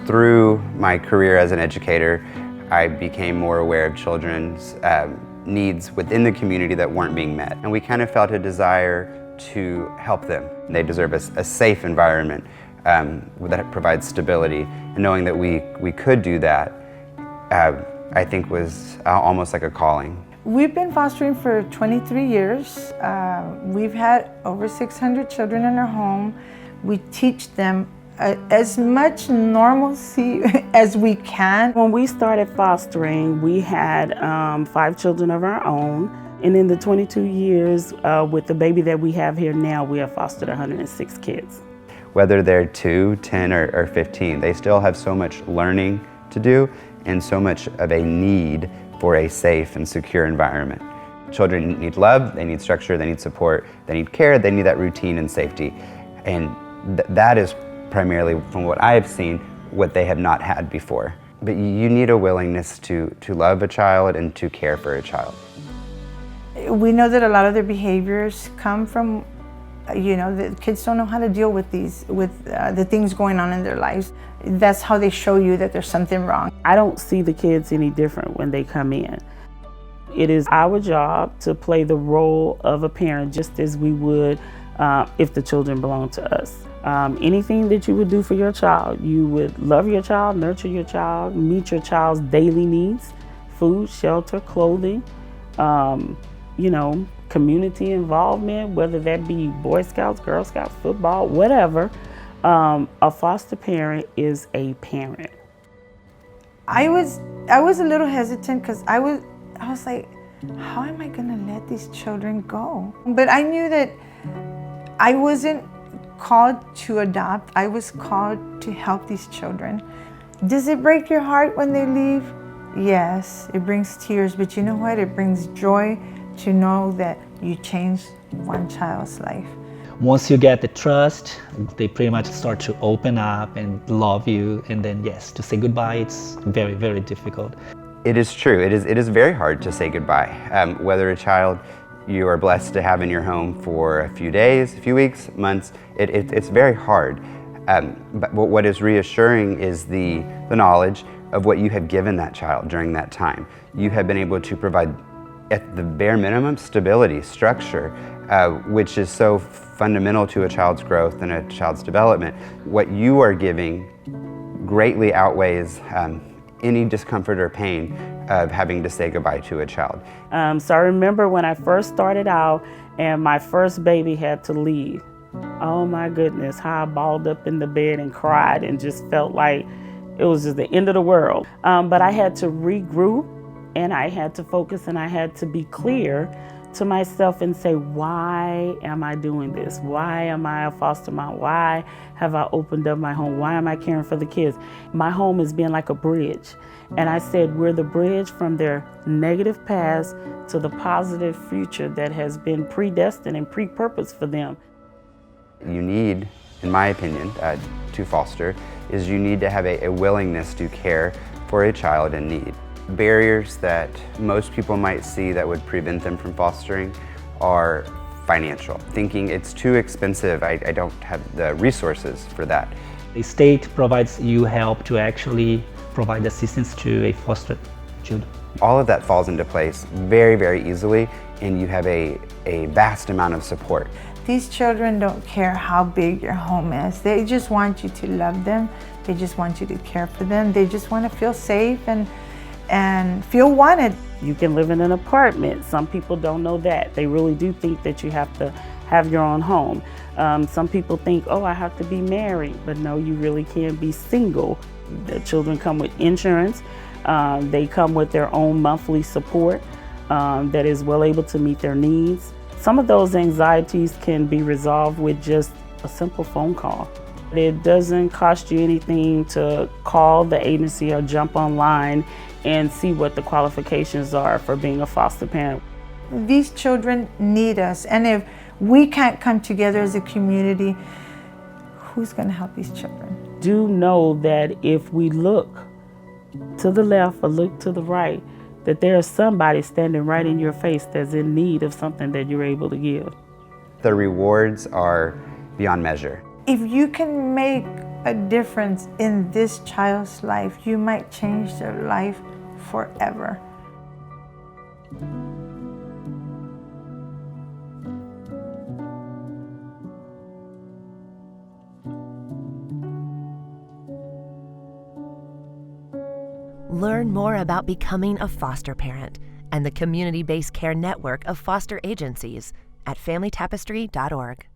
Through my career as an educator, I became more aware of children's needs within the community that weren't being met. And we kind of felt a desire to help them. They deserve a safe environment that provides stability. And knowing that we could do that, I think was almost like a calling. We've been fostering for 23 years. We've had over 600 children in our home. We teach them as much normalcy as we can. When we started fostering, we had 5 children of our own. And in the 22 years with the baby that we have here now, we have fostered 106 kids. Whether they're 2, 10, or 15, they still have so much learning to do and so much of a need for a safe and secure environment. Children need love, they need structure, they need support, they need care, they need that routine and safety. And that is primarily, from what I've seen, what they have not had before. But you need a willingness to love a child and to care for a child. We know that a lot of their behaviors come from, the kids don't know how to deal with the things going on in their lives. That's how they show you that there's something wrong. I don't see the kids any different when they come in. It is our job to play the role of a parent just as we would if the children belong to us. Anything that you would do for your child, you would love your child, nurture your child, meet your child's daily needs, food, shelter, clothing, community involvement, whether that be Boy Scouts, Girl Scouts, football, whatever. A foster parent is a parent. I was a little hesitant because I was like, how am I gonna let these children go? But I knew that I wasn't called to adopt. I was called to help these children. Does it break your heart when they leave? Yes, it brings tears, but you know what? It brings joy to know that you changed one child's life. Once you get the trust, they pretty much start to open up and love you, and then yes, to say goodbye, it's very, very difficult. It is true. It is very hard to say goodbye. Whether a child you are blessed to have in your home for a few days, a few weeks, months, it's very hard. But what is reassuring is the knowledge of what you have given that child during that time. You have been able to provide, at the bare minimum, stability, structure, which is so fundamental to a child's growth and a child's development. What you are giving greatly outweighs any discomfort or pain of having to say goodbye to a child. So I remember when I first started out and my first baby had to leave. Oh my goodness, how I balled up in the bed and cried and just felt like it was just the end of the world. But I had to regroup and I had to focus and I had to be clear to myself and say, why am I doing this? Why am I a foster mom? Why have I opened up my home? Why am I caring for the kids? My home is being like a bridge. And I said, we're the bridge from their negative past to the positive future that has been predestined and pre-purposed for them. You need, in my opinion, to foster, is you need to have a willingness to care for a child in need. Barriers that most people might see that would prevent them from fostering are financial. Thinking it's too expensive, I don't have the resources for that. The state provides you help to actually provide assistance to a foster child. All of that falls into place very, very easily, and you have a vast amount of support. These children don't care how big your home is. They just want you to love them. They just want you to care for them. They just want to feel safe and feel wanted. You can live in an apartment. Some people don't know that. They really do think that you have to have your own home. Some people think, oh, I have to be married, but no, you really can be single. The children come with insurance. They come with their own monthly support that is well able to meet their needs. Some of those anxieties can be resolved with just a simple phone call. It doesn't cost you anything to call the agency or jump online and see what the qualifications are for being a foster parent. These children need us, and if we can't come together as a community, who's going to help these children? Do know that if we look to the left or look to the right, that there's somebody standing right in your face that's in need of something that you're able to give. The rewards are beyond measure. If you can make a difference in this child's life, you might change their life forever. Learn more about becoming a foster parent and the community-based care network of foster agencies at familytapestry.org.